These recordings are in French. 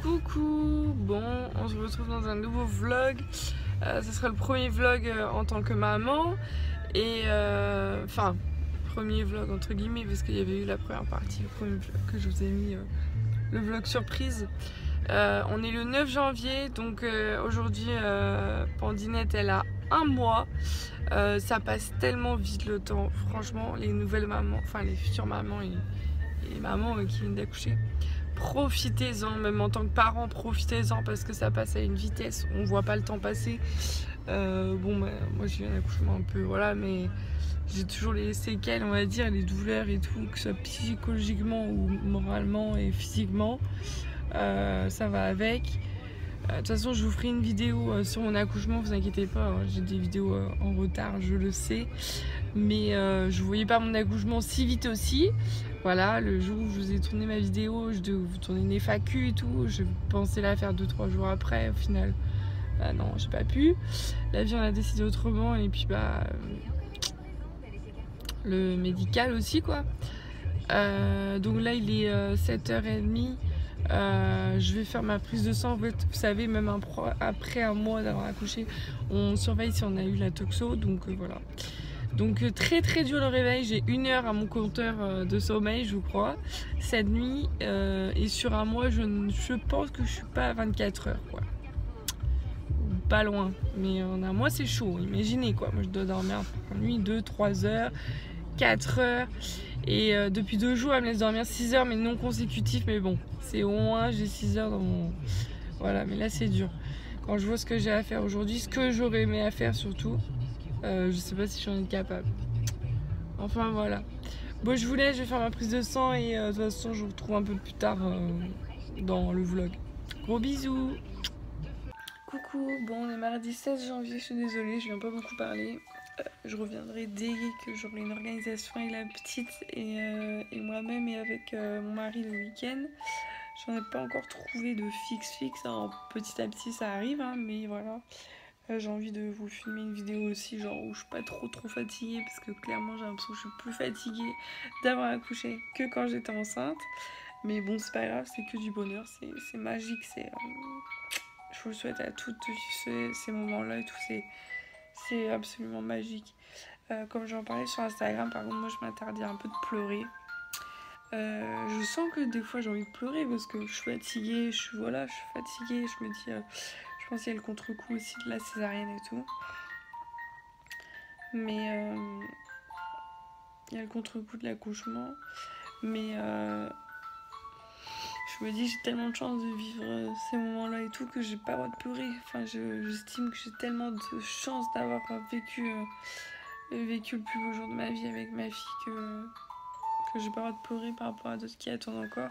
Coucou, bon, on se retrouve dans un nouveau vlog. Ce sera le premier vlog en tant que maman. Et enfin, premier vlog entre guillemets, parce qu'il y avait eu la première partie, le premier vlog que je vous ai mis, le vlog surprise. On est le 9 janvier, donc aujourd'hui, Pandinette, elle a un mois. Ça passe tellement vite le temps, franchement, les nouvelles mamans, enfin les futures mamans et les mamans qui viennent d'accoucher. Profitez-en, même en tant que parent, profitez-en parce que ça passe à une vitesse, on voit pas le temps passer. Bon, bah, moi j'ai eu un accouchement un peu, voilà, mais j'ai toujours les séquelles, on va dire, les douleurs et tout, que ce soit psychologiquement ou moralement et physiquement, ça va avec. De toute façon, je vous ferai une vidéo sur mon accouchement, vous inquiétez pas, hein, j'ai des vidéos en retard, je le sais. Mais je voyais pas mon accouchement si vite aussi. Voilà, le jour où je vous ai tourné ma vidéo, je devais vous tourner une FAQ et tout. Je pensais la faire 2-3 jours après, au final, bah non, j'ai pas pu. La vie, on a décidé autrement, et puis bah le médical aussi, quoi. Donc là, il est 7h30. Je vais faire ma prise de sang. En fait, vous savez, même après un mois d'avoir accouché, on surveille si on a eu la toxo. Donc voilà. Donc très très dur le réveil. J'ai 1 heure à mon compteur de sommeil, je crois, cette nuit. Et sur un mois, je pense que je suis pas à 24 heures, quoi. Pas loin. Mais en un mois, c'est chaud. Imaginez, quoi. Moi, je dois dormir par nuit 2-3 heures, 4 heures. Et depuis 2 jours, elle me laisse dormir 6 heures, mais non consécutifs. Mais bon, c'est au moins, j'ai 6 heures dans mon... Voilà, mais là, c'est dur. Quand je vois ce que j'ai à faire aujourd'hui, ce que j'aurais aimé à faire surtout, je sais pas si j'en ai capable. Enfin, voilà. Bon, je vous laisse, je vais faire ma prise de sang et de toute façon, je vous retrouve un peu plus tard dans le vlog. Gros bisous. Coucou, bon, on est mardi 16 janvier, je suis désolée, je viens pas beaucoup parler. Je reviendrai dès que j'aurai une organisation avec la petite et moi-même et avec mon mari le week-end. J'en ai pas encore trouvé de fixe, hein. Petit à petit ça arrive, hein, mais voilà. J'ai envie de vous filmer une vidéo aussi, genre où je suis pas trop fatiguée, parce que clairement j'ai l'impression que je suis plus fatiguée d'avoir accouché que quand j'étais enceinte. Mais bon, c'est pas grave, c'est que du bonheur, c'est magique, je vous le souhaite à toutes ces moments-là et tout, c'est absolument magique. Comme j'en parlais sur Instagram, par contre, moi je m'interdis un peu de pleurer. Je sens que des fois j'ai envie de pleurer parce que je suis fatiguée, je suis fatiguée, je me dis, je pense qu'il y a le contre-coup aussi de la césarienne et tout. Mais il y a le contre-coup de l'accouchement. Mais je me dis, j'ai tellement de chance de vivre ces moments-là et tout que j'ai pas le droit de pleurer. Enfin, j'estime que j'ai tellement de chance d'avoir vécu le plus beau jour de ma vie avec ma fille que j'ai pas le droit de pleurer par rapport à d'autres qui attendent encore.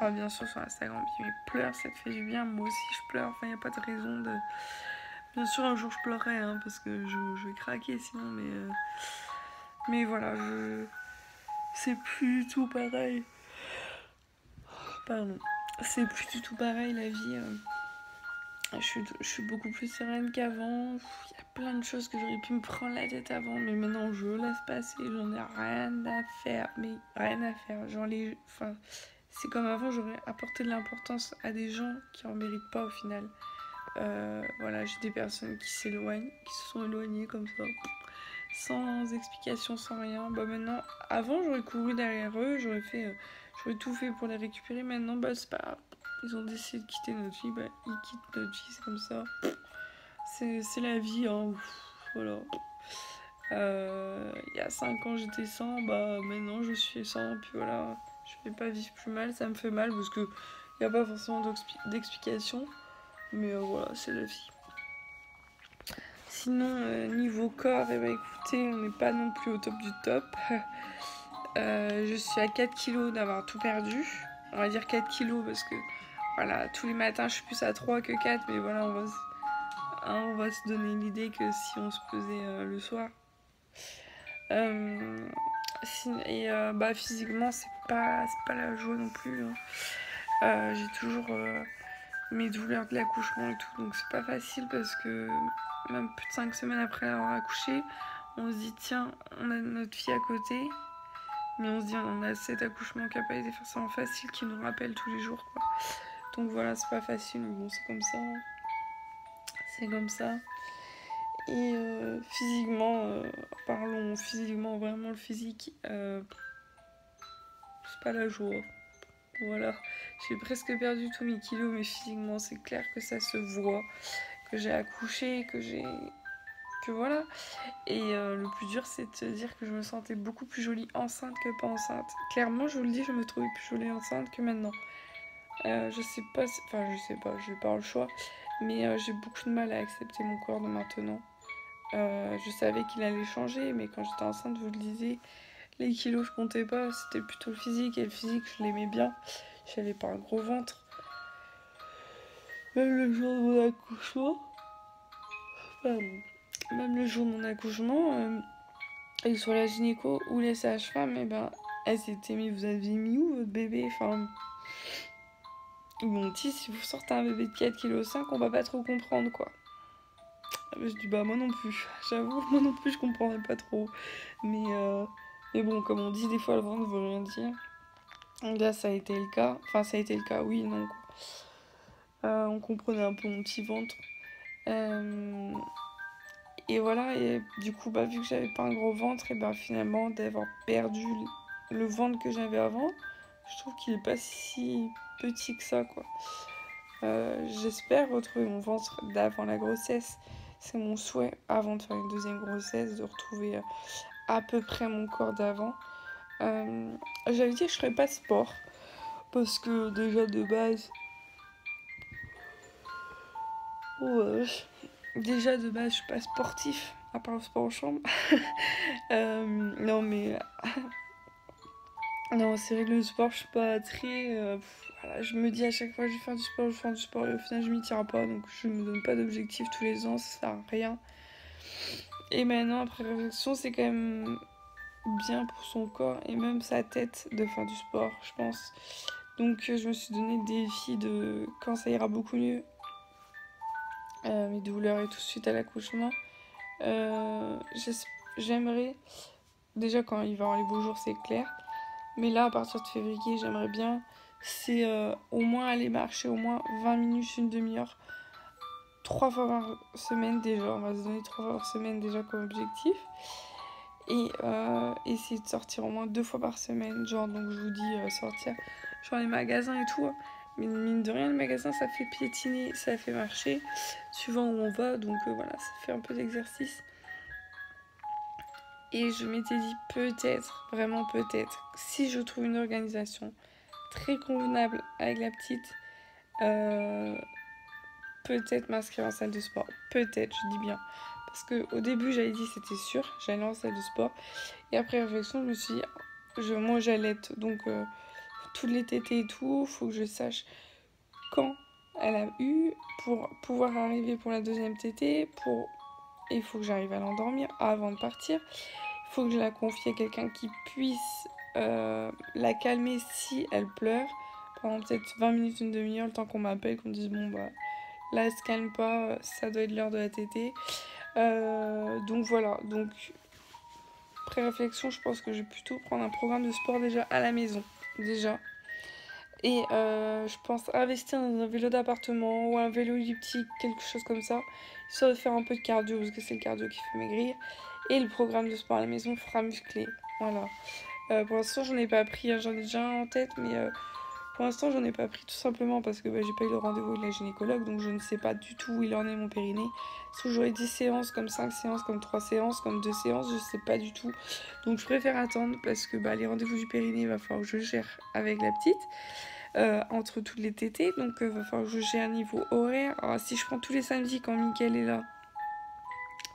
Alors bien sûr sur Instagram, mais pleure, ça te fait du bien. Moi aussi je pleure, enfin il n'y a pas de raison de... Bien sûr un jour je pleurerai, hein, parce que je vais craquer sinon, mais voilà, c'est plus du tout pareil. Pardon. C'est plus du tout pareil la vie. Je suis beaucoup plus sereine qu'avant. Il y a plein de choses que j'aurais pu me prendre la tête avant, mais maintenant je laisse passer, j'en ai rien à faire. Mais rien à faire. Enfin, c'est comme avant, j'aurais apporté de l'importance à des gens qui en méritent pas au final. Voilà, j'ai des personnes qui s'éloignent, qui se sont éloignées comme ça, sans explication, sans rien. Bah maintenant, avant j'aurais couru derrière eux, j'aurais tout fait pour les récupérer. Maintenant, bah c'est pas grave. Ils ont décidé de quitter notre vie, bah ils quittent notre vie, c'est comme ça. C'est la vie, hein. Voilà. Il y a 5 ans j'étais sans, bah maintenant je suis sans, puis voilà. Je vais pas vivre plus mal, ça me fait mal parce que il n'y a pas forcément d'explication. Mais voilà, c'est la vie. Sinon, niveau corps, eh ben, écoutez, on n'est pas non plus au top du top. Je suis à 4 kilos d'avoir tout perdu. On va dire 4 kilos parce que voilà, tous les matins je suis plus à 3 que 4. Mais voilà, on va se donner l'idée que si on se pesait le soir. Bah, physiquement, c'est pas la joie non plus, hein. J'ai toujours mes douleurs de l'accouchement et tout, donc c'est pas facile parce que même plus de 5 semaines après avoir accouché, on se dit tiens, on a notre fille à côté, mais on se dit on a cet accouchement qui n'a pas été forcément facile, qui nous rappelle tous les jours, quoi. Donc voilà, c'est pas facile, mais bon, c'est comme ça. C'est comme ça. Et physiquement, parlons physiquement, vraiment le physique, c'est pas la joie. Voilà, j'ai presque perdu tous mes kilos, mais physiquement, c'est clair que ça se voit, que j'ai accouché, que voilà. Et le plus dur, c'est de se dire que je me sentais beaucoup plus jolie enceinte que pas enceinte. Clairement, je vous le dis, je me trouvais plus jolie enceinte que maintenant. Je sais pas, enfin, je sais pas, j'ai pas le choix, mais j'ai beaucoup de mal à accepter mon corps de maintenant. Je savais qu'il allait changer, mais quand j'étais enceinte, je vous le disais, les kilos, je comptais pas, c'était plutôt le physique, et le physique, je l'aimais bien. J'avais pas un gros ventre. Même le jour de mon accouchement, pardon, même le jour de mon accouchement, et que sur la gynéco ou les sages-femmes, et ben, elles étaient, mais vous avez mis où votre bébé? Enfin, ils m'ont dit, si vous sortez un bébé de 4,5 kg, on va pas trop comprendre, quoi. Je dis, bah, moi non plus, j'avoue, moi non plus, je comprendrais pas trop. Mais bon, comme on dit, des fois, le ventre veut rien dire. Donc là, ça a été le cas. Enfin, ça a été le cas, oui, non, quoi. On comprenait un peu mon petit ventre. Et voilà, et du coup, bah, vu que j'avais pas un gros ventre, et ben finalement, d'avoir perdu le ventre que j'avais avant, je trouve qu'il est pas si petit que ça, quoi. J'espère retrouver mon ventre d'avant la grossesse. C'est mon souhait, avant de faire une deuxième grossesse, de retrouver à peu près mon corps d'avant. J'avais dit que je ferais pas de sport, parce que déjà de base... Ouais. Déjà de base, je suis pas sportif, à part le sport en chambre. Non, mais. Non, c'est vrai que le sport, je suis pas très. Voilà, je me dis à chaque fois, je vais faire du sport, je vais faire du sport, et au final, je m'y tiens pas. Donc, je me donne pas d'objectif tous les ans, ça sert à rien. Et maintenant, après réflexion, c'est quand même bien pour son corps et même sa tête de faire du sport, je pense. Donc, je me suis donné le défi de quand ça ira beaucoup mieux, mes douleurs et tout suite à l'accouchement. J'aimerais, déjà quand il va y avoir les beaux jours, c'est clair, mais là à partir de février, j'aimerais bien, c'est au moins aller marcher au moins 20 minutes, une demi-heure, 3 fois par semaine déjà. On va se donner 3 fois par semaine déjà comme objectif. Et essayer de sortir au moins 2 fois par semaine. Genre, donc je vous dis sortir genre les magasins et tout. Mais mine de rien, le magasin, ça fait piétiner, ça fait marcher, suivant où on va. Donc voilà, ça fait un peu d'exercice. Et je m'étais dit peut-être, vraiment peut-être, si je trouve une organisation très convenable avec la petite, peut-être m'inscrire en salle de sport. Peut-être, je dis bien. Parce qu'au début, j'avais dit c'était sûr, j'allais en salle de sport. Et après réflexion, je me suis dit, moi j'allaite, donc toutes les tétées et tout, faut que je sache quand elle a eu pour pouvoir arriver pour la deuxième tétée, il faut que j'arrive à l'endormir avant de partir. Il faut que je la confie à quelqu'un qui puisse la calmer si elle pleure pendant peut-être 20 minutes, une demi-heure, le temps qu'on m'appelle, qu'on me dise bon bah là elle se calme pas, ça doit être l'heure de la tétée. Donc voilà, donc après réflexion, je pense que je vais plutôt prendre un programme de sport déjà à la maison, déjà. Et je pense investir dans un vélo d'appartement ou un vélo elliptique, quelque chose comme ça, histoire de faire un peu de cardio, parce que c'est le cardio qui fait maigrir. Et le programme de sport à la maison fera muscler. Voilà. Pour l'instant, j'en ai pas pris, hein, j'en ai déjà un en tête, mais pour l'instant, j'en ai pas pris tout simplement parce que j'ai pas eu le rendez-vous avec la gynécologue, donc je ne sais pas du tout où il en est mon périnée. Est-ce que j'aurai 10 séances, comme 5 séances, comme 3 séances, comme 2 séances, je sais pas du tout. Donc je préfère attendre parce que les rendez-vous du périnée, il va falloir que je gère avec la petite. Entre toutes les tétées, donc il va falloir que je gère un niveau horaire. Alors si je prends tous les samedis quand Mickaël est là,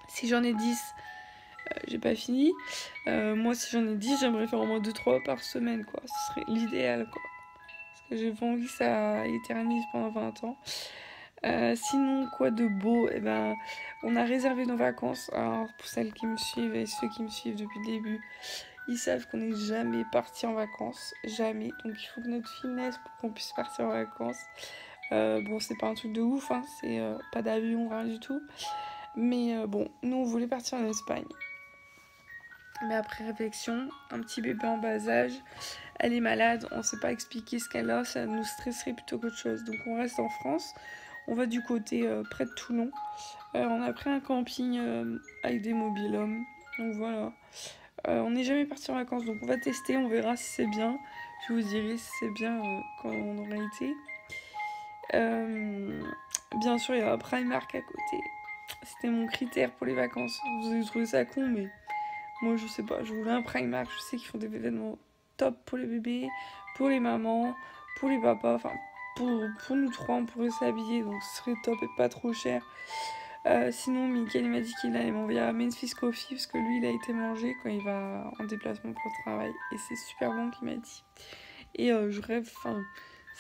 si j'en ai 10, j'ai pas fini. Moi si j'en ai 10, j'aimerais faire au moins 2-3 par semaine, quoi. Ce serait l'idéal, quoi. Parce que j'ai pas envie que ça éternise pendant 20 ans. Sinon, quoi de beau? On a réservé nos vacances. Alors, pour celles qui me suivent et ceux qui me suivent depuis le début, ils savent qu'on n'est jamais parti en vacances. Jamais. Donc, il faut que notre fille naisse pour qu'on puisse partir en vacances. Bon, c'est pas un truc de ouf, hein. C'est pas d'avion, rien du tout. Mais bon, nous, on voulait partir en Espagne. Mais après réflexion, un petit bébé en bas âge, elle est malade, on ne sait pas expliquer ce qu'elle a, ça nous stresserait plutôt qu'autre chose. Donc on reste en France, on va du côté près de Toulon. On a pris un camping avec des mobil-hommes, donc voilà. On n'est jamais parti en vacances, donc on va tester, on verra si c'est bien. Je vous dirai si c'est bien quand on aura été. Bien sûr, il y a un Primark à côté. C'était mon critère pour les vacances. Vous avez trouvé ça con, mais moi je sais pas. Je voulais un Primark. Je sais qu'ils font des événements top pour les bébés, pour les mamans, pour les papas. Enfin, pour nous trois, on pourrait s'habiller, donc ce serait top et pas trop cher. Sinon, Mickaël il m'a dit qu'il allait m'envoyer à Memphis Coffee parce que lui, il a été mangé quand il va en déplacement pour le travail. Et c'est super bon qu'il m'a dit. Et je rêve,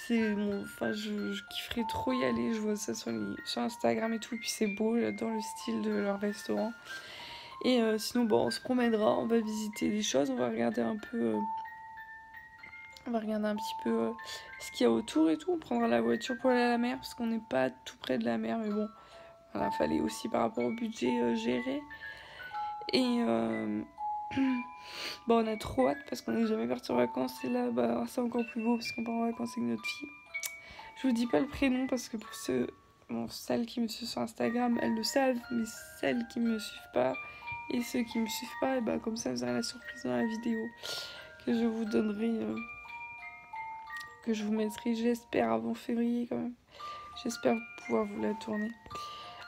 je kifferais trop y aller. Je vois ça sur Instagram et tout. Et puis c'est beau, j'adore le style de leur restaurant. Et sinon, bon, on se promènera, on va visiter des choses, on va regarder un peu. On va regarder un petit peu ce qu'il y a autour et tout. On prendra la voiture pour aller à la mer parce qu'on n'est pas tout près de la mer, mais bon. Voilà, fallait aussi par rapport au budget gérer. Et bon, on a trop hâte parce qu'on n'est jamais parti en vacances. Et là, bah, c'est encore plus beau parce qu'on part en vacances avec notre fille. Je vous dis pas le prénom parce que pour celles qui me suivent sur Instagram, elles le savent. Mais celles qui me suivent pas et ceux qui me suivent pas, et bah, comme ça, vous aurez la surprise dans la vidéo que je vous donnerai, que je vous mettrai, j'espère, avant février quand même. J'espère pouvoir vous la tourner.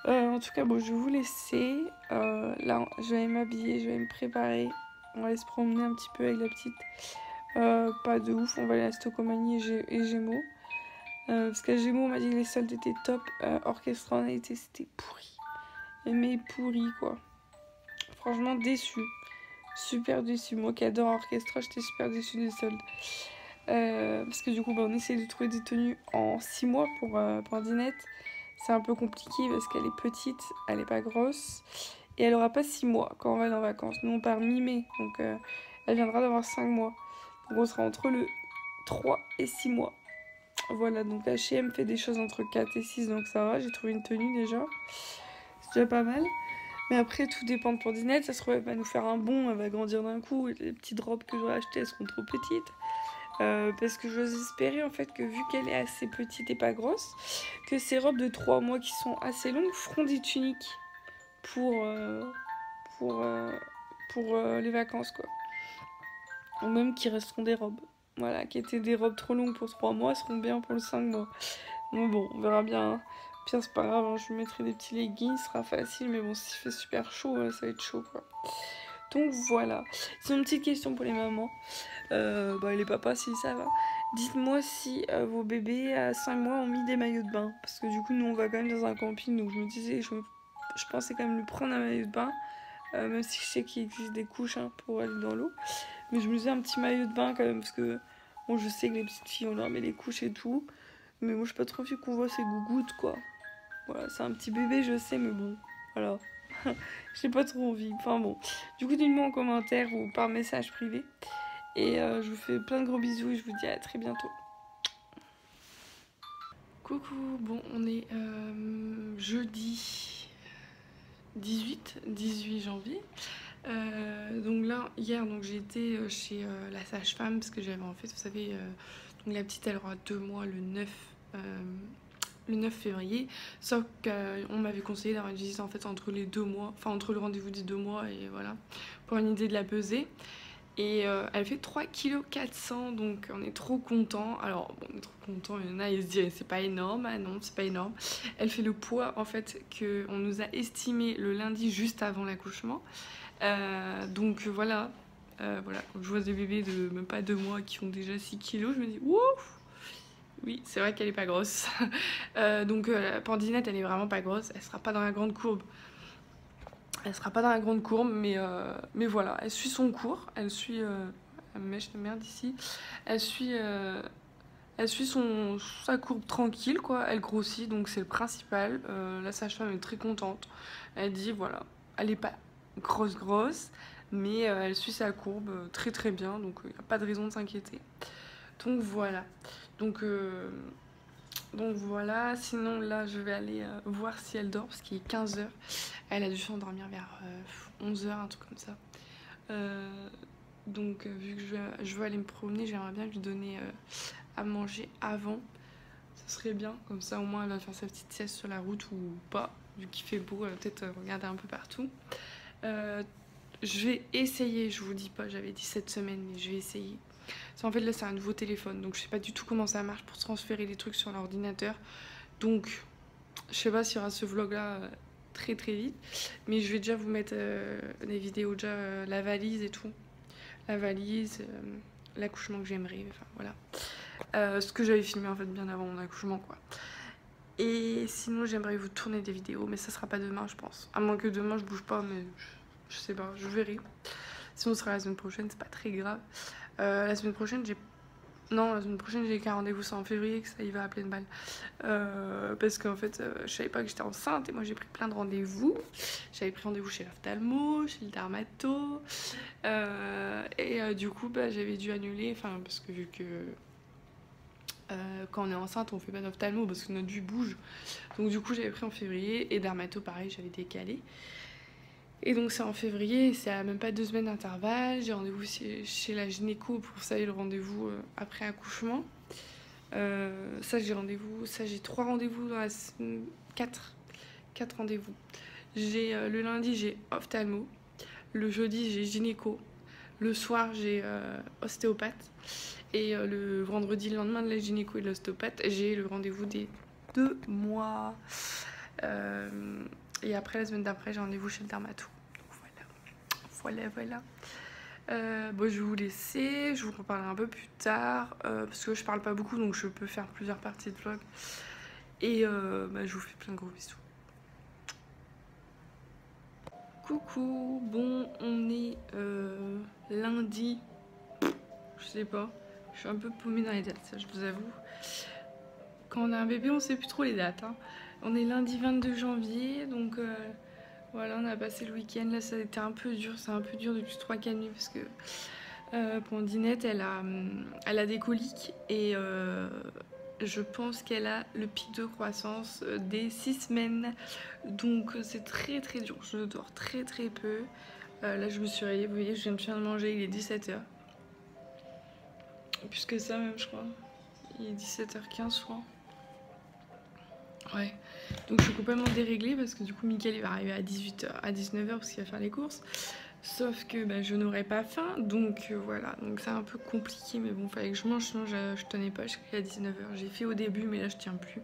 En tout cas, bon, je vais vous laisser. Là, je vais m'habiller, je vais me préparer. On va aller se promener un petit peu avec la petite. Pas de ouf, on va aller à Stocomanie et Gémeaux. Parce qu'à Gémeaux, on m'a dit que les soldes étaient top. Orchestra, on a été, c'était pourri. Mais pourri, quoi. Franchement, déçu. Super déçu. Moi qui adore Orchestra, j'étais super déçue des soldes. Parce que du coup, bah, on essaie de trouver des tenues en 6 mois pour Dinette. C'est un peu compliqué parce qu'elle est petite, elle est pas grosse. Et elle aura pas 6 mois quand on va en vacances. Nous, on part mi-mai, donc elle viendra d'avoir 5 mois. Donc on sera entre le 3 et 6 mois. Voilà, donc H&M fait des choses entre 4 et 6, donc ça va. J'ai trouvé une tenue déjà. C'est déjà pas mal. Mais après, tout dépend pour Dinette. Ça se trouve, elle va nous faire un bond, elle va grandir d'un coup. Et les petites robes que j'aurais achetées, elles seront trop petites. Parce que j'ose espérer en fait que vu qu'elle est assez petite et pas grosse, que ces robes de 3 mois qui sont assez longues feront des tuniques pour, pour, euh, pour les vacances quoi. Ou même qui resteront des robes. Voilà, qui étaient des robes trop longues pour 3 mois seront bien pour le 5 mois. Donc bon, on verra bien. Hein. Pire c'est pas grave, hein, je mettrai des petits leggings, ce sera facile, mais bon s'il fait super chaud, ça va être chaud quoi. Donc voilà. C'est une petite question pour les mamans. Les papas, si ça va. Dites-moi si vos bébés à 5 mois ont mis des maillots de bain. Parce que du coup, nous, on va quand même dans un camping. Donc je me disais, je pensais quand même lui prendre un maillot de bain. Même si je sais qu'il existe des couches pour aller dans l'eau. Mais je me disais un petit maillot de bain quand même. Parce que bon, je sais que les petites filles, on leur met les couches et tout. Mais moi, je suis pas trop envie qu'on voit ces gougouttes, quoi. Voilà, c'est un petit bébé, je sais, mais bon, voilà. J'ai pas trop envie. Enfin bon. Du coup, dites-moi en commentaire ou par message privé. Et je vous fais plein de gros bisous et je vous dis à très bientôt. Coucou, bon on est jeudi 18 janvier. Donc là, hier, donc j'ai été chez la sage-femme parce que j'avais en fait, vous savez, donc la petite elle aura 2 mois le 9 février, sauf qu'on m'avait conseillé d'avoir une visite en fait entre les 2 mois, enfin entre le rendez-vous des 2 mois et voilà, pour une idée de la pesée. Et elle fait 3,4 kg, donc on est trop content. Alors bon, on est trop content, il y en a ils se disent c'est pas énorme. Ah non, c'est pas énorme. Elle fait le poids en fait qu'on nous a estimé le lundi juste avant l'accouchement. Donc voilà, quand je vois des bébés de même pas 2 mois qui ont déjà 6 kg, je me dis ouf. Oui, c'est vrai qu'elle est pas grosse. Donc Pandinette, elle est vraiment pas grosse, elle sera pas dans la grande courbe. Elle sera pas dans la grande courbe, mais voilà, elle suit son cours, elle suit... mèche de merde ici. Elle suit sa courbe tranquille, quoi. Elle grossit, donc c'est le principal. La sage-femme est très contente. Elle dit, voilà, elle est pas grosse, mais elle suit sa courbe très très bien, donc il n'y a pas de raison de s'inquiéter. Donc voilà. Donc voilà, sinon là je vais aller voir si elle dort parce qu'il est 15 h. Elle a dû s'endormir vers 11 h, un truc comme ça. Donc vu que je veux aller me promener, j'aimerais bien lui donner à manger avant. Ça serait bien, comme ça au moins elle va faire sa petite sieste sur la route ou pas. Vu qu'il fait beau, elle va peut-être regarder un peu partout. Je vais essayer, je vous dis pas, j'avais dit cette semaine, mais je vais essayer. En fait là c'est un nouveau téléphone, donc je sais pas du tout comment ça marche pour transférer les trucs sur l'ordinateur. Donc je sais pas s'il y aura ce vlog là très vite, mais je vais déjà vous mettre des vidéos, déjà la valise et tout. La valise, l'accouchement que j'aimerais, enfin voilà. Ce que j'avais filmé en fait bien avant mon accouchement quoi. Et sinon j'aimerais vous tourner des vidéos, mais ça sera pas demain je pense. À moins que demain je bouge pas, mais je sais pas, je verrai. Sinon ce sera la semaine prochaine, c'est pas très grave. La semaine prochaine j'ai... Non, la semaine prochaine j'ai qu'un rendez-vous, c'est en février que ça y va à pleine balle. Parce qu'en fait je savais pas que j'étais enceinte et moi j'ai pris plein de rendez-vous. J'avais pris rendez-vous chez l'ophtalmo, chez le dermato. Du coup bah, j'avais dû annuler, enfin parce que vu que quand on est enceinte on fait pas d'ophtalmo parce que notre vue bouge. Donc du coup j'avais pris en février et dermato pareil j'avais décalé. Et donc c'est en février, c'est à même pas 2 semaines d'intervalle. J'ai rendez-vous chez la gynéco pour ça et le rendez-vous après accouchement. Ça j'ai rendez-vous, ça j'ai 3 rendez-vous dans la semaine, 4 rendez-vous. J'ai le lundi j'ai ophtalmo, le jeudi j'ai gynéco, le soir j'ai ostéopathe et le vendredi le lendemain de la gynéco et de l'ostéopathe j'ai le rendez-vous des 2 mois. Et après la semaine d'après j'ai rendez-vous chez le dermato. Voilà. Bon, je vais vous laisser, je vous reparlerai un peu plus tard parce que je parle pas beaucoup donc je peux faire plusieurs parties de vlog. Et bah, je vous fais plein de gros bisous. Coucou, bon on est lundi, je sais pas, je suis un peu paumée dans les dates, ça je vous avoue. Quand on a un bébé on sait plus trop les dates hein. On est lundi 22 janvier donc voilà, on a passé le week-end, là ça a été un peu dur, c'est un peu dur depuis 3-4 nuits parce que Pandinette elle a des coliques et je pense qu'elle a le pic de croissance des 6 semaines. Donc c'est très dur, je dors très peu. Là je me suis réveillée, vous voyez je viens de finir de manger, il est 17h. Plus que ça même je crois, il est 17h15 je crois. Ouais, donc je suis complètement déréglée parce que du coup Mickaël il va arriver à 18h, à 19h parce qu'il va faire les courses. Sauf que bah, je n'aurai pas faim, donc voilà, donc c'est un peu compliqué, mais bon, fallait que je mange, sinon je tenais pas jusqu'à 19h. J'ai fait au début, mais là je tiens plus.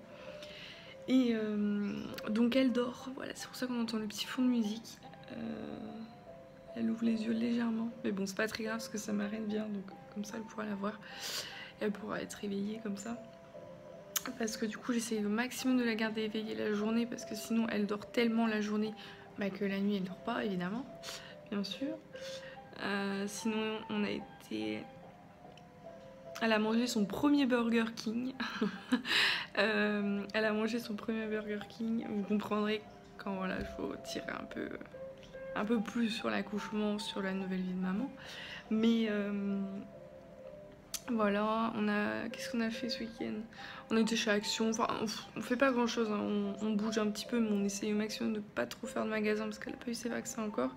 Et donc elle dort, voilà, c'est pour ça qu'on entend le petit fond de musique. Elle ouvre les yeux légèrement, mais bon, c'est pas très grave parce que ça m'arrête bien, donc comme ça elle pourra la voir. Elle pourra être réveillée comme ça. Parce que du coup j'essaye au maximum de la garder éveillée la journée parce que sinon elle dort tellement la journée bah, que la nuit elle dort pas évidemment, bien sûr. Sinon on a été... Elle a mangé son premier Burger King. Elle a mangé son premier Burger King. Vous comprendrez quand voilà, il faut tirer un peu plus sur l'accouchement, sur la nouvelle vie de maman. Mais voilà, qu'est-ce qu'on a fait ce week-end? On était chez Action, enfin on fait pas grand chose, hein. On bouge un petit peu mais on essaye au maximum de pas trop faire de magasin parce qu'elle a pas eu ses vaccins encore.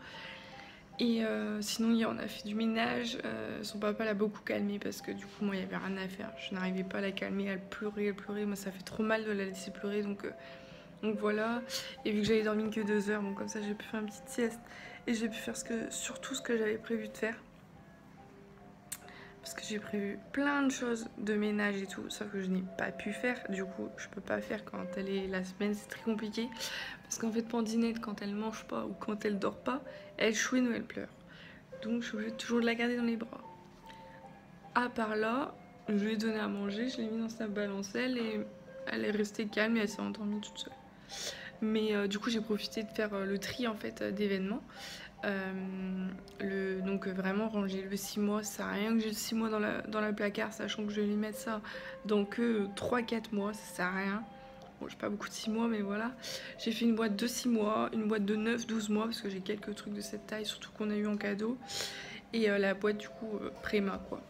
Et sinon hier on a fait du ménage, son papa l'a beaucoup calmée parce que du coup moi il y avait rien à faire, je n'arrivais pas à la calmer, elle pleurait, moi ça fait trop mal de la laisser pleurer donc voilà. Et vu que j'avais dormi que 2 heures, donc comme ça j'ai pu faire une petite sieste et j'ai pu faire surtout ce que j'avais prévu de faire. Parce que j'ai prévu plein de choses de ménage et tout, sauf que je n'ai pas pu faire. Du coup, je peux pas faire quand elle est la semaine, c'est très compliqué. Parce qu'en fait, Pandinette, quand elle mange pas ou quand elle dort pas, elle chouine ou elle pleure. Donc, je suis obligée toujours de la garder dans les bras. À part là, je lui ai donné à manger, je l'ai mis dans sa balancelle et elle est restée calme et elle s'est endormie toute seule. Mais du coup, j'ai profité de faire le tri en fait d'événements. Donc vraiment ranger le 6 mois, ça sert à rien que j'ai le 6 mois dans la placard, sachant que je vais lui mettre ça dans que 3-4 mois, ça sert à rien. Bon, j'ai pas beaucoup de 6 mois, mais voilà. J'ai fait une boîte de 6 mois, une boîte de 9-12 mois, parce que j'ai quelques trucs de cette taille, surtout qu'on a eu en cadeau. Et la boîte du coup Préma quoi.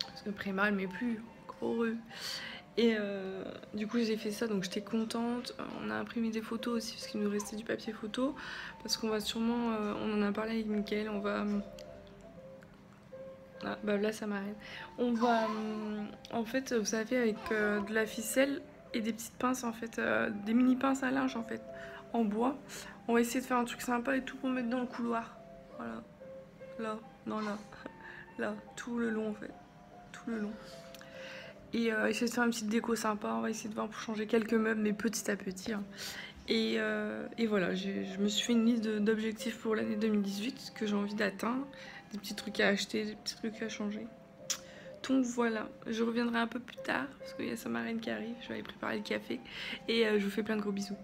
Parce que Préma elle met plus, heureux. Et du coup j'ai fait ça, donc j'étais contente. On a imprimé des photos aussi parce qu'il nous restait du papier photo. Parce qu'on va sûrement, on en a parlé avec Mickaël, on va... Ah bah là ça m'arrête. On va en fait vous savez avec de la ficelle et des petites pinces en fait, des mini pinces à linge en fait, en bois. On va essayer de faire un truc sympa et tout pour mettre dans le couloir. Voilà. Là, non là, là, tout le long en fait. Tout le long. Et essayer de faire une petite déco sympa, on va essayer de voir pour changer quelques meubles mais petit à petit. Hein. Et voilà, je me suis fait une liste d'objectifs pour l'année 2018 que j'ai envie d'atteindre. Des petits trucs à acheter, des petits trucs à changer. Donc voilà, je reviendrai un peu plus tard parce qu'il y a sa marraine qui arrive. Je vais aller préparer le café et je vous fais plein de gros bisous.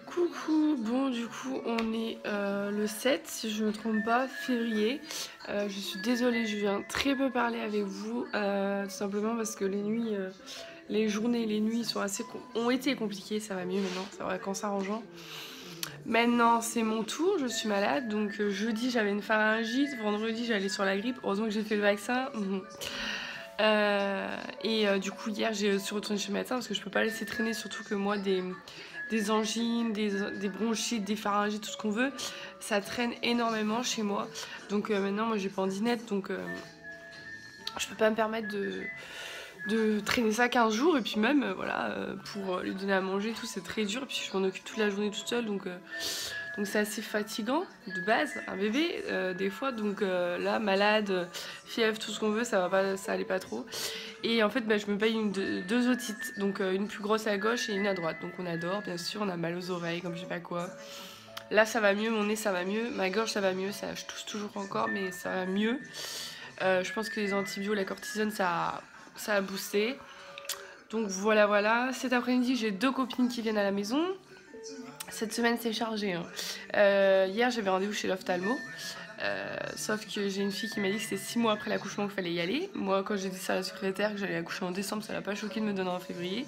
Coucou, bon du coup on est le 7 si je ne me trompe pas, février. Je suis désolée, je viens très peu parler avec vous, tout simplement parce que les nuits, les journées et les nuits ont été compliquées, ça va mieux maintenant, c'est vrai qu'en s'arrangeant. Maintenant c'est mon tour, je suis malade, donc jeudi j'avais une pharyngite, vendredi j'allais sur la grippe, heureusement que j'ai fait le vaccin. Du coup hier je suis retournée chez le médecin parce que je peux pas laisser traîner, surtout que moi des angines, des bronchites, des pharyngites, tout ce qu'on veut, ça traîne énormément chez moi. Donc maintenant moi j'ai pandinette, donc je peux pas me permettre de traîner ça 15 jours. Et puis même voilà, pour lui donner à manger tout, c'est très dur. Et puis je m'en occupe toute la journée toute seule, donc c'est assez fatigant de base, un bébé des fois. Donc là, malade, fièvre, tout ce qu'on veut, ça va pas, ça allait pas trop. Et en fait, je me paye deux otites, donc une plus grosse à gauche et une à droite. Donc on adore, bien sûr, on a mal aux oreilles, comme je sais pas quoi. Là, ça va mieux, mon nez, ça va mieux, ma gorge, ça va mieux, je tousse toujours encore, mais ça va mieux. Je pense que les antibiotiques, la cortisone, ça a boosté. Donc voilà. Cet après-midi, j'ai 2 copines qui viennent à la maison. Cette semaine, c'est chargé. Hein. Hier, j'avais rendez-vous chez l'ophtalmo. Sauf que j'ai une fille qui m'a dit que c'est 6 mois après l'accouchement qu'il fallait y aller. Moi, quand j'ai dit ça à la secrétaire que j'allais accoucher en décembre, ça l'a pas choqué de me donner en février.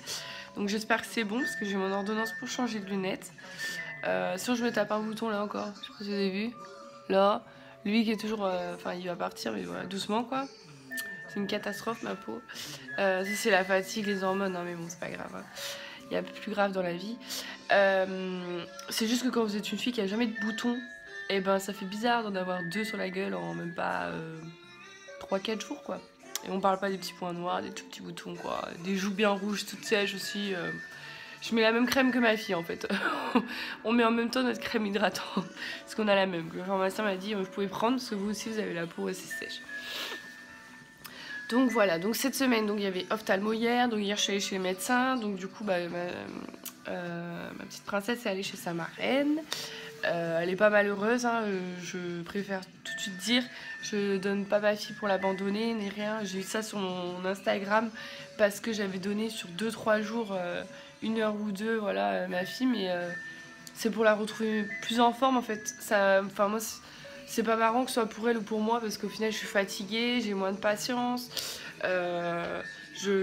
Donc j'espère que c'est bon parce que j'ai mon ordonnance pour changer de lunettes. Sinon, je me tape un bouton là encore. Je sais pas si vous avez vu. Là, lui qui est toujours. Enfin, il va partir, mais voilà, doucement quoi. C'est une catastrophe ma peau. Ça, c'est la fatigue, les hormones, hein, mais bon, c'est pas grave. Hein. Il y a plus grave dans la vie. C'est juste que quand vous êtes une fille qui a jamais de boutons, et ça fait bizarre d'en avoir 2 sur la gueule en même pas 3-4 jours quoi. Et on parle pas des petits points noirs, des tout petits boutons quoi. Des joues bien rouges, toutes sèches aussi. Je mets la même crème que ma fille en fait. On met en même temps notre crème hydratante. Parce qu'on a la même. Le pharmacien m'a dit vous pouvez prendre parce que vous aussi vous avez la peau assez sèche. Donc voilà, donc cette semaine, donc il y avait ophtalmo hier, donc hier je suis allée chez le médecin, donc du coup ma petite princesse est allée chez sa marraine. Elle est pas malheureuse, hein, je préfère tout de suite dire, je donne pas ma fille pour l'abandonner ni rien. J'ai eu ça sur mon Instagram parce que j'avais donné sur 2-3 jours, 1 heure ou 2, voilà, ma fille, mais c'est pour la retrouver plus en forme en fait. Enfin moi c'est pas marrant que ce soit pour elle ou pour moi parce qu'au final je suis fatiguée, j'ai moins de patience. Je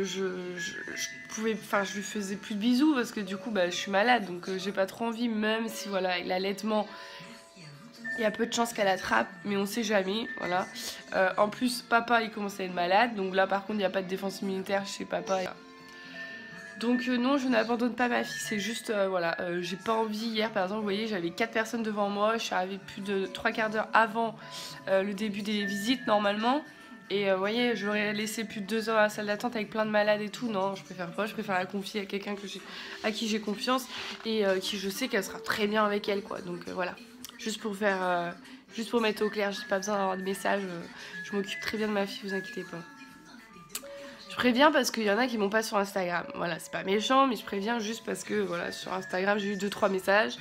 lui faisais plus de bisous parce que du coup je suis malade, donc j'ai pas trop envie, même si voilà avec l'allaitement il y a peu de chances qu'elle attrape, mais on sait jamais, voilà. En plus papa il commence à être malade, donc là par contre il n'y a pas de défense immunitaire chez papa. Donc non, je n'abandonne pas ma fille, c'est juste, voilà, j'ai pas envie. Hier par exemple, vous voyez, j'avais 4 personnes devant moi, je suis arrivée plus de 3/4 d'heure avant le début des visites normalement. Et vous voyez, j'aurais laissé plus de 2 heures à la salle d'attente avec plein de malades et tout. Non, je préfère pas, je préfère la confier à quelqu'un à qui j'ai confiance et qui je sais qu'elle sera très bien avec elle, quoi. Donc voilà, juste pour mettre au clair, j'ai pas besoin d'avoir de messages, je m'occupe très bien de ma fille, vous inquiétez pas. Je préviens parce qu'il y en a qui m'ont pas sur Instagram. Voilà, c'est pas méchant, mais je préviens juste parce que voilà, sur Instagram j'ai eu 2-3 messages.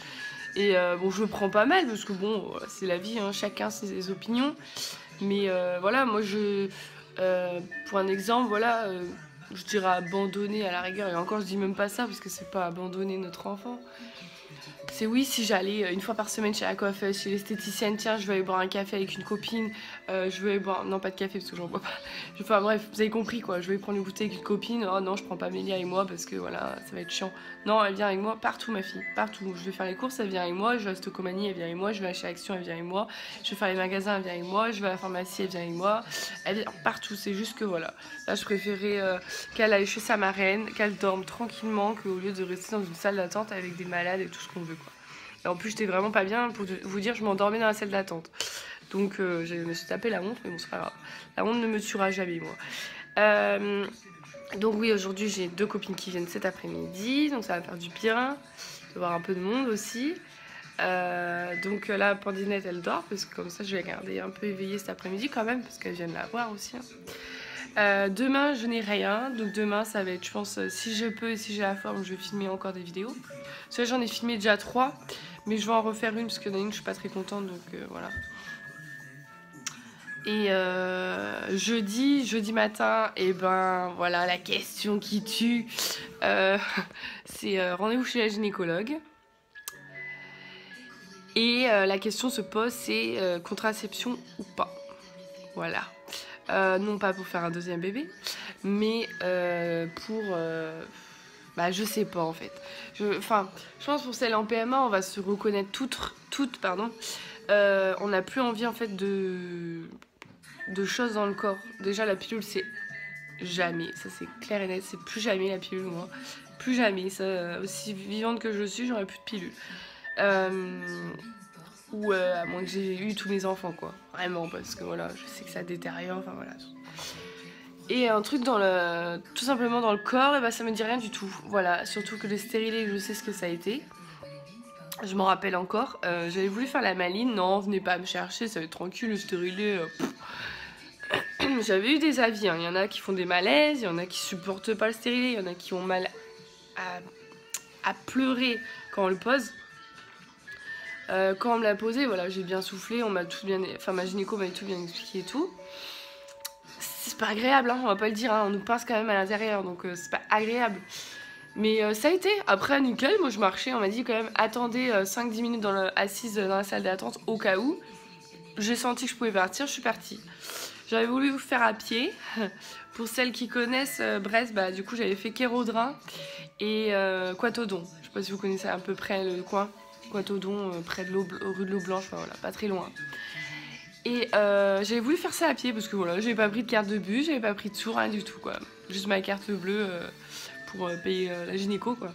Et bon, je me prends pas mal parce que bon, c'est la vie, hein, chacun ses opinions. Mais voilà, moi pour un exemple, voilà, je dirais abandonner à la rigueur. Et encore, je dis même pas ça parce que c'est pas abandonner notre enfant. c'est oui si j'allais une fois par semaine chez la coiffeuse, chez l'esthéticienne, tiens je vais aller boire un café avec une copine, je vais boire, non pas de café parce que j'en bois pas, enfin bref vous avez compris quoi, je vais prendre une bouteille avec une copine, oh non je prends pas Amélie avec moi parce que voilà ça va être chiant, non elle vient avec moi partout ma fille, partout, je vais faire les courses elle vient avec moi, je vais à Stocomanie elle vient avec moi, je vais chez Action elle vient avec moi, je vais faire les magasins elle vient avec moi, je vais à la pharmacie elle vient avec moi, elle vient partout, c'est juste que voilà, là je préférais qu'elle aille chez sa marraine, qu'elle dorme tranquillement qu'au lieu de rester dans une salle d'attente avec des malades et tout ce qu'on veut quoi. Et en plus j'étais vraiment pas bien, pour vous dire je m'endormais dans la salle d'attente. Donc je me suis tapé la honte, mais bon c'est pas grave. La honte ne me tuera jamais moi. Donc oui aujourd'hui j'ai 2 copines qui viennent cet après-midi, donc ça va faire du bien, de voir un peu de monde aussi. Donc là Pandinette elle dort, parce que comme ça je vais la garder un peu éveillée cet après-midi quand même, parce qu'elle vient de la voir aussi. Demain je n'ai rien, donc demain ça va être je pense si je peux et si j'ai la forme je vais filmer encore des vidéos. Parce que j'en ai filmé déjà 3, mais je vais en refaire une parce que dans une je suis pas très contente donc voilà. Et jeudi matin, et ben voilà la question qui tue, c'est rendez-vous chez la gynécologue. Et la question se pose c'est contraception ou pas. Voilà. Non pas pour faire un 2e bébé, mais pour... bah je sais pas en fait. Je pense pour celle en PMA on va se reconnaître toutes pardon. On n'a plus envie en fait de choses dans le corps. Déjà la pilule c'est jamais, ça c'est clair et net, c'est plus jamais la pilule moi. Plus jamais, ça, aussi vivante que je suis j'aurais plus de pilule. Ou à moins que j'ai eu tous mes enfants quoi, vraiment parce que voilà je sais que ça détériore, enfin voilà. Et un truc dans le, tout simplement dans le corps, et bah ça me dit rien du tout, voilà, surtout que le stérilet je sais ce que ça a été, je m'en rappelle encore, j'avais voulu faire la maline, non venez pas me chercher, ça va être tranquille le stérilet, j'avais eu des avis, hein. Il y en a qui font des malaises, il y en a qui supportent pas le stérilet, il y en a qui ont mal à pleurer quand on le pose. Quand on me l'a posé, voilà, j'ai bien soufflé, on m'a tout bien, enfin ma gynéco m'avait tout bien expliqué et tout. C'est pas agréable, hein, on va pas le dire, hein, on nous pince quand même à l'intérieur, donc c'est pas agréable. Mais ça a été, après nickel, moi je marchais, on m'a dit quand même attendez 5-10 minutes assise dans la salle d'attente au cas où. J'ai senti que je pouvais partir, je suis partie. J'avais voulu vous faire à pied, pour celles qui connaissent Brest, bah du coup j'avais fait Kéraudrin et Quatodon. Je sais pas si vous connaissez à peu près le coin. Quatodon, près de rue de l'Eau Blanche, enfin, voilà, pas très loin. Et j'avais voulu faire ça à pied parce que voilà, j'avais pas pris de carte de bus, j'avais pas pris de sous, rien du tout quoi. Juste ma carte bleue pour payer la gynéco quoi.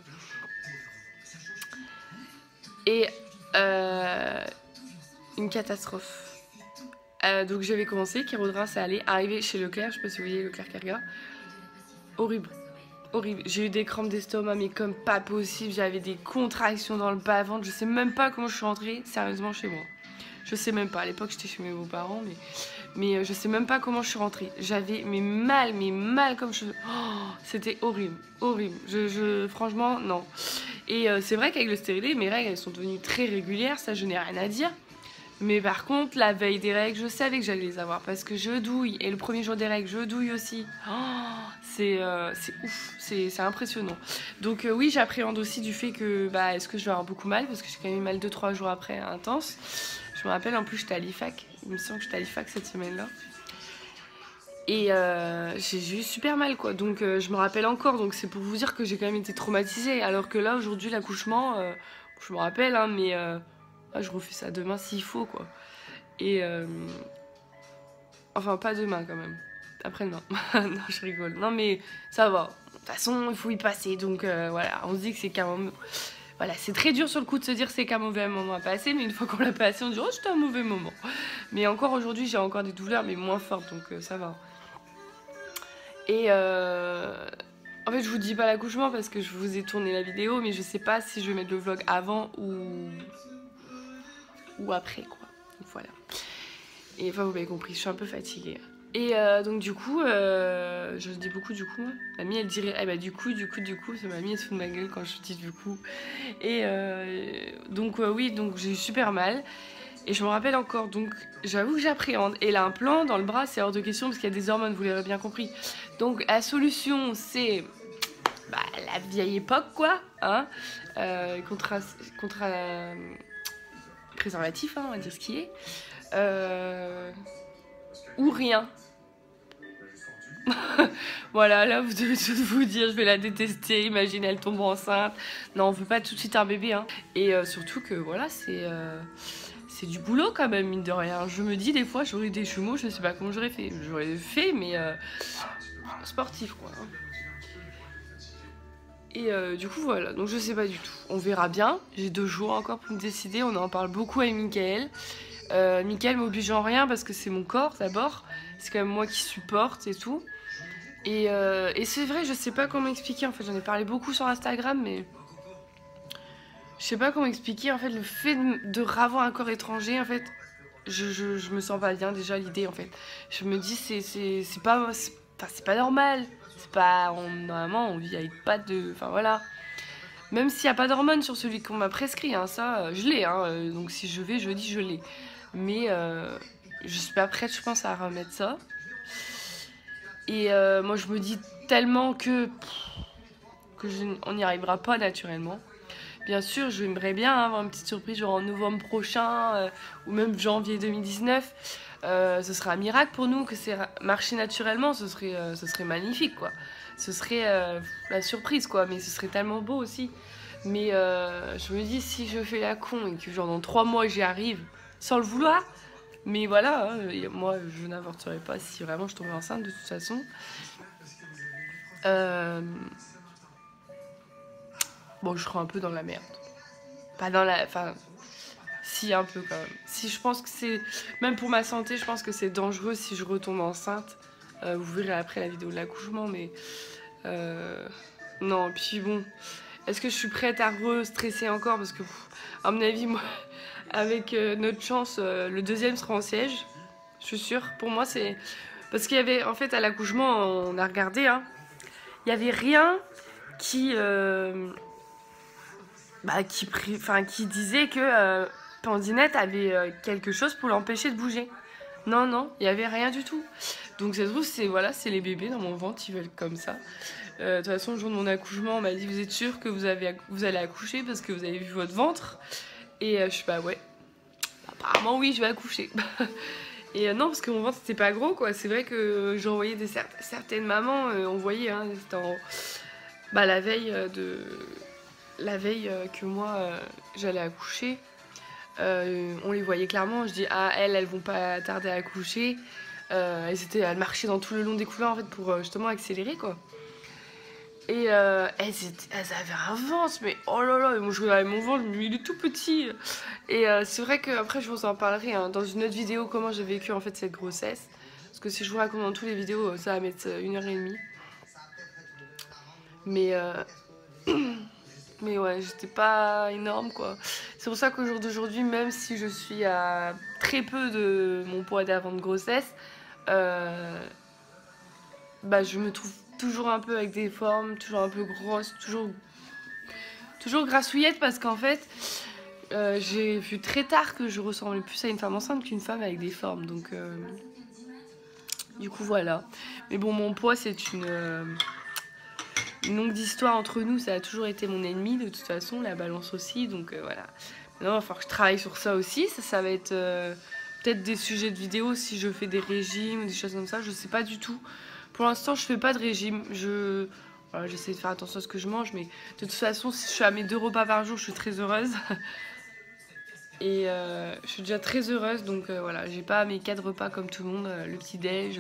Et une catastrophe. Donc j'avais commencé, Kéraudrin ça allait, arrivé chez Leclerc, je sais pas si vous voyez Leclerc Carga. Horrible. Horrible, j'ai eu des crampes d'estomac mais comme pas possible, j'avais des contractions dans le bas-ventre, je sais même pas comment je suis rentrée sérieusement chez moi. Je sais même pas, à l'époque j'étais chez mes beaux-parents mais je sais même pas comment je suis rentrée. J'avais mais mal comme je... Oh, c'était horrible, horrible, franchement non. Et c'est vrai qu'avec le stérilet, mes règles elles sont devenues très régulières, ça je n'ai rien à dire. Mais par contre, la veille des règles, je savais que j'allais les avoir parce que je douille. Et le premier jour des règles, je douille aussi. Oh, c'est ouf, c'est impressionnant. Donc oui, j'appréhende aussi du fait que, bah, est-ce que je vais avoir beaucoup mal parce que j'ai quand même eu mal 2-3 jours après, intense. Je me rappelle, en plus, j'étais à l'IFAC. Il me semble que j'étais à l'IFAC cette semaine-là. Et j'ai eu super mal, quoi. Donc je me rappelle encore. Donc c'est pour vous dire que j'ai quand même été traumatisée. Alors que là, aujourd'hui, l'accouchement, je me rappelle, hein, mais... je refais ça demain s'il faut quoi. Et enfin pas demain quand même. Après-demain. Non je rigole. Non mais ça va. De toute façon il faut y passer. Donc voilà, on se dit que c'est qu'un moment. Voilà, c'est très dur sur le coup de se dire c'est qu'un mauvais moment à passer. Mais une fois qu'on l'a passé on dit oh c'était un mauvais moment. Mais encore aujourd'hui j'ai encore des douleurs mais moins fortes donc ça va. Et en fait je vous dis pas l'accouchement parce que je vous ai tourné la vidéo. Mais je sais pas si je vais mettre le vlog avant ou après quoi, donc voilà. Et enfin vous m'avez compris, je suis un peu fatiguée. Et donc du coup, je dis beaucoup du coup, mamie elle dirait, eh bah du coup, c'est mamie elle se fout de ma gueule quand je dis du coup. Et donc oui, donc j'ai eu super mal. Et je me rappelle encore, donc j'avoue que j'appréhende. Et l'implant dans le bras c'est hors de question parce qu'il y a des hormones, vous l'avez bien compris. Donc la solution c'est la vieille époque, quoi, hein, préservatif, hein, on va dire ce qui est, ou rien. Voilà, là vous devez tous vous dire, je vais la détester, imagine elle tombe enceinte. Non, on veut pas tout de suite un bébé, hein. Et surtout que voilà, c'est du boulot quand même, mine de rien. Je me dis des fois, j'aurais des jumeaux, je sais pas comment j'aurais fait. J'aurais fait, mais sportif, quoi. Et du coup, voilà, donc je sais pas du tout. On verra bien. J'ai 2 jours encore pour me décider. On en parle beaucoup avec Mickaël. Mickaël m'oblige en rien parce que c'est mon corps d'abord. C'est quand même moi qui supporte et tout. Et c'est vrai, je sais pas comment expliquer. En fait, j'en ai parlé beaucoup sur Instagram, mais je sais pas comment expliquer. En fait, le fait de ravoir un corps étranger, en fait, je me sens pas bien déjà l'idée. En fait, je me dis c'est pas normal. C'est pas normalement on vit avec pas de, enfin voilà. Même s'il y a pas d'hormones sur celui qu'on m'a prescrit, hein, ça, je l'ai. Hein, donc si je vais, je dis je l'ai. Mais je suis pas prête, je pense, à remettre ça. Et moi, je me dis tellement que on n'y arrivera pas naturellement. Bien sûr, j'aimerais bien avoir une petite surprise genre en novembre prochain ou même janvier 2019. Ce serait un miracle pour nous que c'est marché naturellement, ce serait magnifique, quoi. Ce serait la surprise, quoi, mais ce serait tellement beau aussi. Mais je me dis, si je fais la con et que genre dans 3 mois j'y arrive sans le vouloir, mais voilà, hein, moi je n'avorterai pas si vraiment je tombais enceinte de toute façon. Bon, je serai un peu dans la merde. Pas dans la... Enfin, si, un peu quand même. Si, je pense que c'est... Même pour ma santé, je pense que c'est dangereux si je retombe enceinte. Vous verrez après la vidéo de l'accouchement, mais... Non, puis bon... Est-ce que je suis prête à re-stresser encore? Parce que, à mon avis, moi, avec notre chance, le deuxième sera en siège. Je suis sûre. Pour moi, c'est... Parce qu'il y avait... En fait, à l'accouchement, on a regardé, hein. Il n'y avait rien qui... qui disait que Pandinette avait quelque chose pour l'empêcher de bouger. Non, non, il n'y avait rien du tout. Donc ça se trouve, c'est les bébés dans mon ventre, ils veulent comme ça. De toute façon, le jour de mon accouchement, on m'a dit, vous êtes sûr que vous allez accoucher parce que vous avez vu votre ventre? Et je suis pas, ouais. Apparemment, oui, je vais accoucher. Et non, parce que mon ventre, c'était pas gros, quoi. C'est vrai que j'en voyais certaines mamans, on voyait, hein, c'était la veille que moi j'allais accoucher, on les voyait clairement. Je dis ah, elles vont pas tarder à accoucher. Elles marchaient dans tout le long des couloirs en fait pour justement accélérer, quoi. Et elles avaient un ventre, mais oh là là, moi je regardais mon ventre, il est tout petit. Et c'est vrai que après je vous en parlerai hein, dans une autre vidéo comment j'ai vécu en fait cette grossesse. Parce que si je vous raconte dans toutes les vidéos, ça va mettre 1h30. Mais ouais, j'étais pas énorme, quoi. C'est pour ça qu'au jour d'aujourd'hui, même si je suis à très peu de mon poids d'avant de grossesse, je me trouve toujours un peu avec des formes, toujours un peu grosse, toujours grassouillette, parce qu'en fait, j'ai vu très tard que je ressemblais plus à une femme enceinte qu'une femme avec des formes. Donc, du coup, voilà. Mais bon, mon poids, c'est une longue d'histoire entre nous, ça a toujours été mon ennemi de toute façon, la balance aussi, donc voilà. Maintenant, il va falloir que je travaille sur ça aussi, ça va être peut-être des sujets de vidéo si je fais des régimes ou des choses comme ça, je sais pas du tout. Pour l'instant, je fais pas de régime, j'essaie de faire attention à ce que je mange, mais de toute façon, si je suis à mes 2 repas par jour, je suis très heureuse. Et je suis déjà très heureuse, donc voilà, j'ai pas mes 4 repas comme tout le monde, le petit-déj,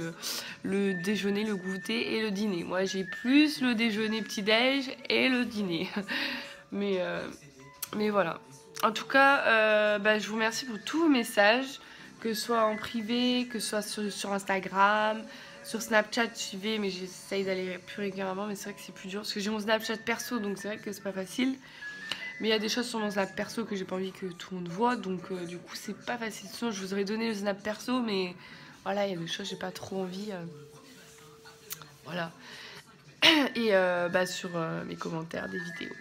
le déjeuner, le goûter et le dîner. Moi j'ai plus le déjeuner, petit-déj et le dîner. mais voilà. En tout cas, je vous remercie pour tous vos messages, que ce soit en privé, que ce soit sur Instagram, sur Snapchat, suivez, mais j'essaye d'aller plus régulièrement, mais c'est vrai que c'est plus dur, parce que j'ai mon Snapchat perso, donc c'est vrai que c'est pas facile. Mais il y a des choses sur mon snap perso que j'ai pas envie que tout le monde voit, donc du coup c'est pas facile. Sinon je vous aurais donné le snap perso, mais voilà, il y a des choses j'ai pas trop envie. Voilà. Et sur mes commentaires des vidéos.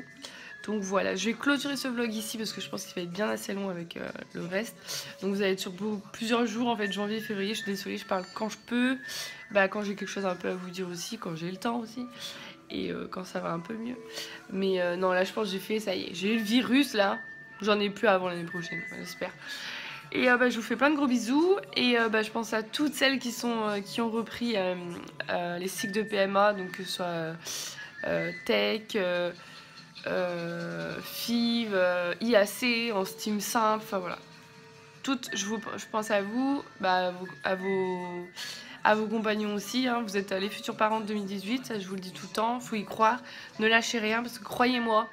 Donc voilà, je vais clôturer ce vlog ici parce que je pense qu'il va être bien assez long avec le reste. Donc vous allez être sur plusieurs jours en fait, janvier, février. Je suis désolée, je parle quand je peux, quand j'ai quelque chose un peu à vous dire aussi, quand j'ai le temps aussi. Et quand ça va un peu mieux. Mais non, là je pense que j'ai fait, ça y est, j'ai eu le virus là. J'en ai plus avant l'année prochaine, j'espère. Et je vous fais plein de gros bisous. Et je pense à toutes celles qui ont repris les cycles de PMA, donc que ce soit Tech, FIV, IAC, en Steam simple, enfin voilà. Toutes, je pense à vous, à vos compagnons aussi, hein. Vous êtes les futurs parents de 2018, ça je vous le dis tout le temps, faut y croire, ne lâchez rien parce que croyez-moi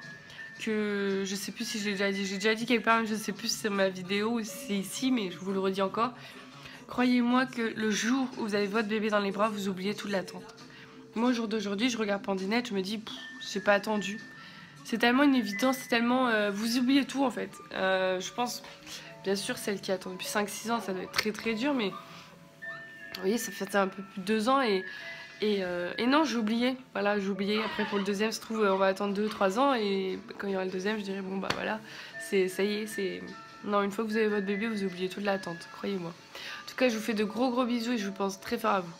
que, je sais plus si j'ai déjà dit quelque part, je sais plus si c'est ma vidéo ou si c'est ici, mais je vous le redis encore, croyez-moi que le jour où vous avez votre bébé dans les bras, vous oubliez toute l'attente. Moi au jour d'aujourd'hui, je regarde Pandinette, je me dis, j'ai pas attendu. C'est tellement une évidence, c'est tellement... vous oubliez tout en fait. Je pense, bien sûr, celle qui attend depuis 5-6 ans, ça doit être très très dur, mais... Vous voyez, ça fait un peu plus de 2 ans et non, j'ai oublié. Voilà, j'ai oublié. Après, pour le deuxième, se trouve, on va attendre 2-3 ans et quand il y aura le deuxième, je dirais, bon bah voilà, ça y est, c'est... Non, une fois que vous avez votre bébé, vous oubliez toute l'attente, croyez-moi. En tout cas, je vous fais de gros bisous et je vous pense très fort à vous.